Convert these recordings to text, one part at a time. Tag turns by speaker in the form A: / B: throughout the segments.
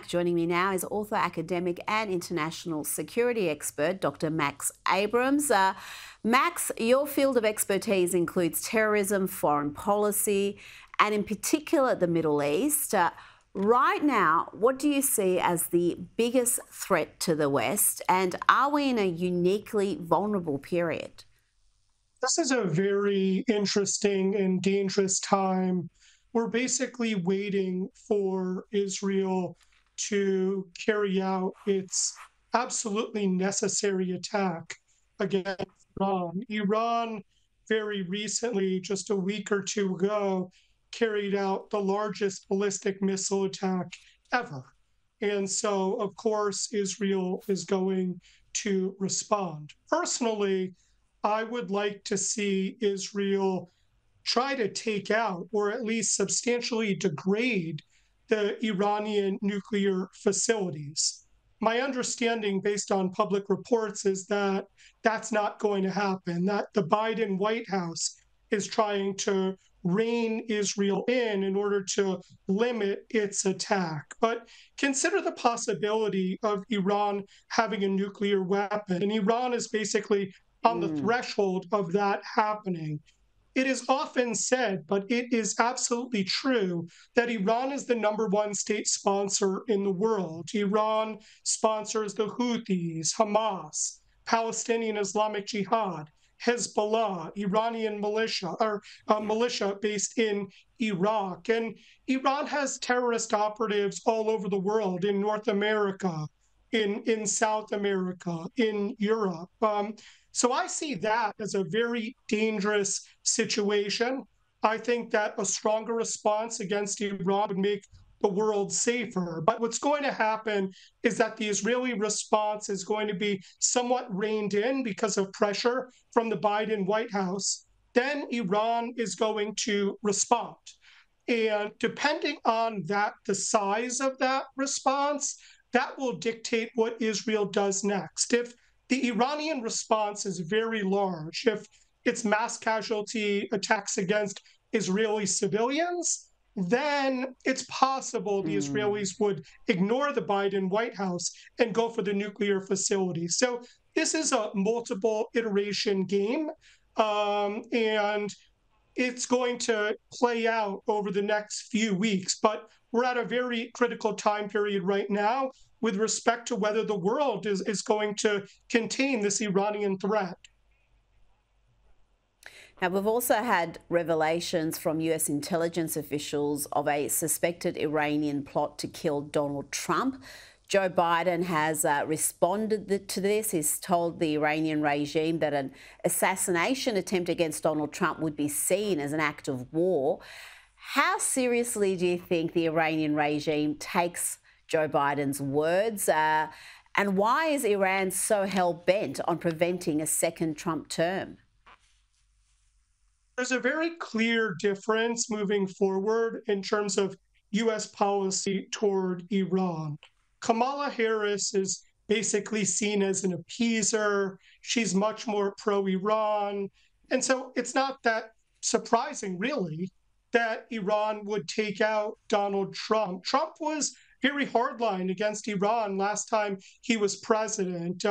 A: back. Joining me now is author, academic and international security expert, Dr. Max Abrams. Max, your field of expertise includes terrorism, foreign policy, and in particular the Middle East. Right now, what do you see as the biggest threat to the West, and are we in a uniquely vulnerable period?
B: This is a very interesting and dangerous time. We're basically waiting for Israel to carry out its absolutely necessary attack against Iran. Iran, very recently, just a week or two ago, carried out the largest ballistic missile attack ever. And so, of course, Israel is going to respond. Personally, I would like to see Israel try to take out or at least substantially degrade the Iranian nuclear facilities. My understanding, based on public reports, is that that's not going to happen, that the Biden White House is trying to rein Israel in order to limit its attack. But consider the possibility of Iran having a nuclear weapon. And Iran is basically on the threshold of that happening. It is often said, but it is absolutely true, that Iran is the #1 state sponsor in the world. Iran sponsors the Houthis, Hamas, Palestinian Islamic Jihad, Hezbollah, Iranian militia, or militia based in Iraq. And Iran has terrorist operatives all over the world, in North America, in South America, in Europe. So I see that as a very dangerous situation. I think that a stronger response against Iran would make the world safer. But what's going to happen is that the Israeli response is going to be somewhat reined in because of pressure from the Biden White House. Then Iran is going to respond. And depending on that, the size of that response, that will dictate what Israel does next. If the Iranian response is very large, if it's mass casualty attacks against Israeli civilians, then it's possible the Israelis would ignore the Biden White House and go for the nuclear facility. So this is a multiple iteration game, and it's going to play out over the next few weeks. But we're at a very critical time period right now with respect to whether the world is going to contain this Iranian threat.
A: Now, we've also had revelations from US intelligence officials of a suspected Iranian plot to kill Donald Trump. Joe Biden has responded to this. He's told the Iranian regime that an assassination attempt against Donald Trump would be seen as an act of war. How seriously do you think the Iranian regime takes Joe Biden's words? And why is Iran so hell-bent on preventing a second Trump term?
B: There's a very clear difference moving forward in terms of US policy toward Iran. Kamala Harris is basically seen as an appeaser. She's much more pro-Iran. And so it's not that surprising, really, that Iran would take out Donald Trump. Trump was very hardline against Iran last time he was president.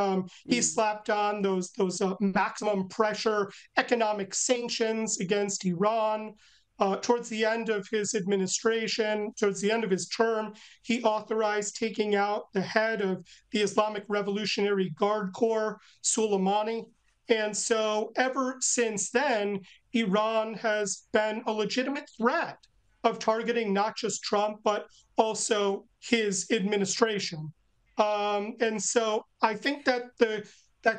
B: He slapped on those maximum pressure economic sanctions against Iran. Towards the end of his administration, towards the end of his term, he authorized taking out the head of the Islamic Revolutionary Guard Corps, Soleimani. And so ever since then, Iran has been a legitimate threat of targeting not just Trump, but also his administration. And so I think that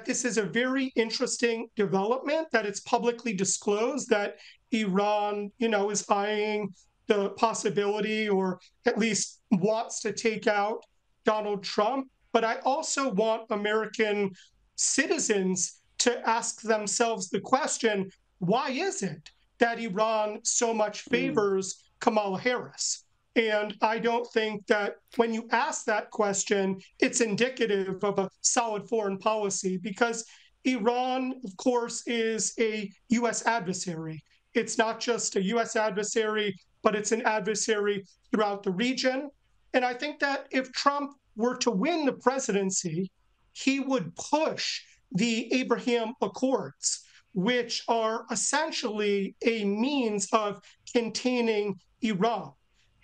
B: this is a very interesting development, that it's publicly disclosed that Iran, is eyeing the possibility, or at least wants to take out Donald Trump. But I also want American citizens to ask themselves the question, why is it that Iran so much favors Kamala Harris? And I don't think that when you ask that question, it's indicative of a solid foreign policy, because Iran, of course, is a US adversary. It's not just a US adversary, but it's an adversary throughout the region. And I think that if Trump were to win the presidency, he would push the Abraham Accords, which are essentially a means of containing Iran.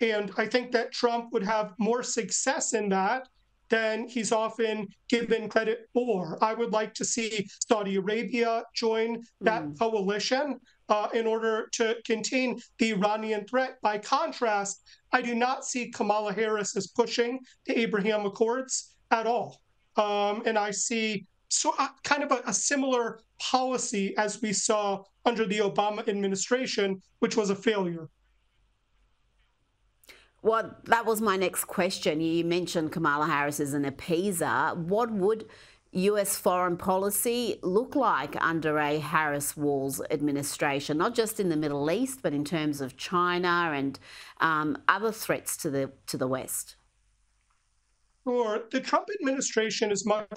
B: And I think that Trump would have more success in that than he's often given credit for. I would like to see Saudi Arabia join that coalition in order to contain the Iranian threat. By contrast, I do not see Kamala Harris as pushing the Abraham Accords at all. And I see kind of a similar policy as we saw under the Obama administration, which was a failure.
A: Well, that was my next question. You mentioned Kamala Harris as an appeaser. What would US foreign policy look like under a Harris-Walz administration, not just in the Middle East, but in terms of China and other threats to the West?
B: Sure. The Trump administration is much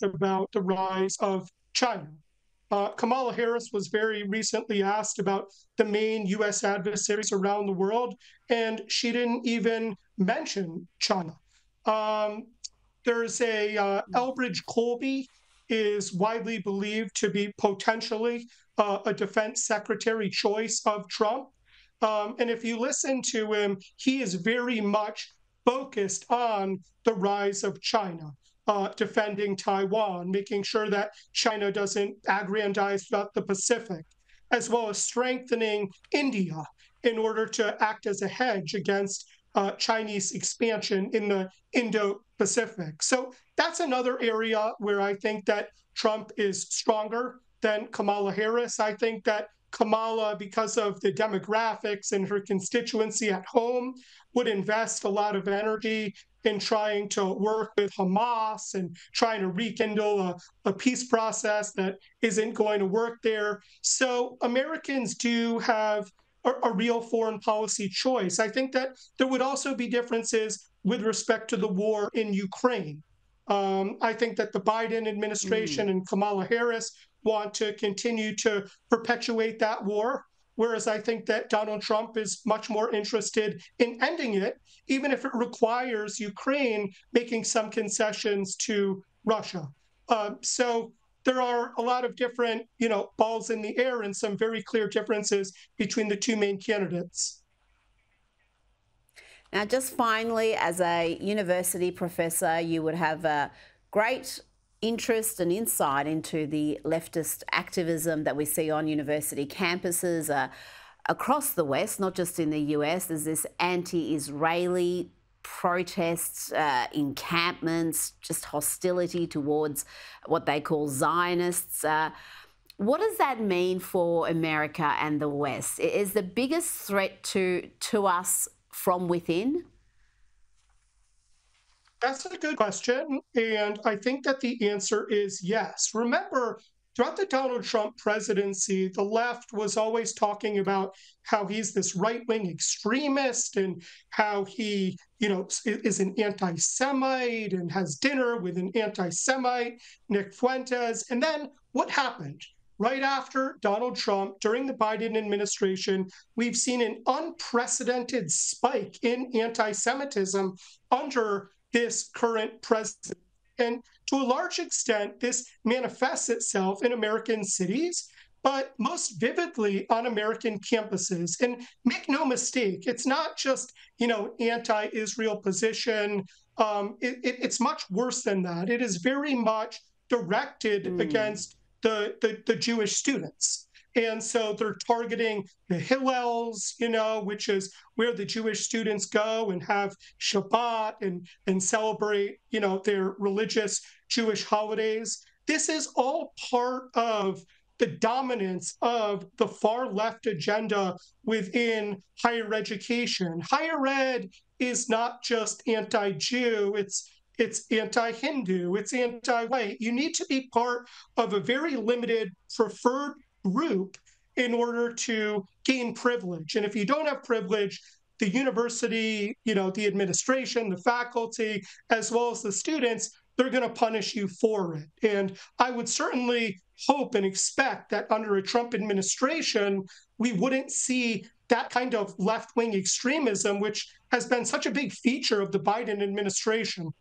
B: about the rise of China. Kamala Harris was very recently asked about the main U.S. adversaries around the world, and she didn't even mention China. There's Elbridge Colby is widely believed to be potentially a defense secretary choice of Trump. And if you listen to him, he is very much focused on the rise of China. Defending Taiwan, making sure that China doesn't aggrandize throughout the Pacific, as well as strengthening India in order to act as a hedge against Chinese expansion in the Indo-Pacific. So that's another area where I think that Trump is stronger than Kamala Harris. I think that Kamala, because of the demographics and her constituency at home, would invest a lot of energy in trying to work with Hamas and trying to rekindle a peace process that isn't going to work there. So Americans do have a real foreign policy choice. I think that there would also be differences with respect to the war in Ukraine. I think that the Biden administration and Kamala Harris want to continue to perpetuate that war, whereas I think that Donald Trump is much more interested in ending it, even if it requires Ukraine making some concessions to Russia. So there are a lot of different, balls in the air and some very clear differences between the two main candidates.
A: Now, just finally, as a university professor, you would have a great interest and insight into the leftist activism that we see on university campuses across the West, not just in the US. There's this anti-Israeli protests, encampments, just hostility towards what they call Zionists. What does that mean for America and the West? Is the biggest threat to us from within?
B: That's a good question. And I think that the answer is yes. Remember, throughout the Donald Trump presidency, the left was always talking about how he's this right-wing extremist and how he, is an anti-Semite and has dinner with an anti-Semite, Nick Fuentes. And then what happened? Right after Donald Trump, during the Biden administration, we've seen an unprecedented spike in anti-Semitism under this current president. And to a large extent, this manifests itself in American cities, but most vividly on American campuses. And make no mistake, it's not just, anti-Israel position. It's much worse than that. It is very much directed against the Jewish students. And so they're targeting the Hillels, which is where the Jewish students go and have Shabbat and celebrate, their religious Jewish holidays. This is all part of the dominance of the far left agenda within higher education. Higher ed is not just anti-Jew, it's anti-Hindu, it's anti-white. You need to be part of a very limited preferred group in order to gain privilege. And if you don't have privilege, the university, the administration, the faculty, as well as the students, they're going to punish you for it. And I would certainly hope and expect that under a Trump administration, we wouldn't see that kind of left wing extremism, which has been such a big feature of the Biden administration.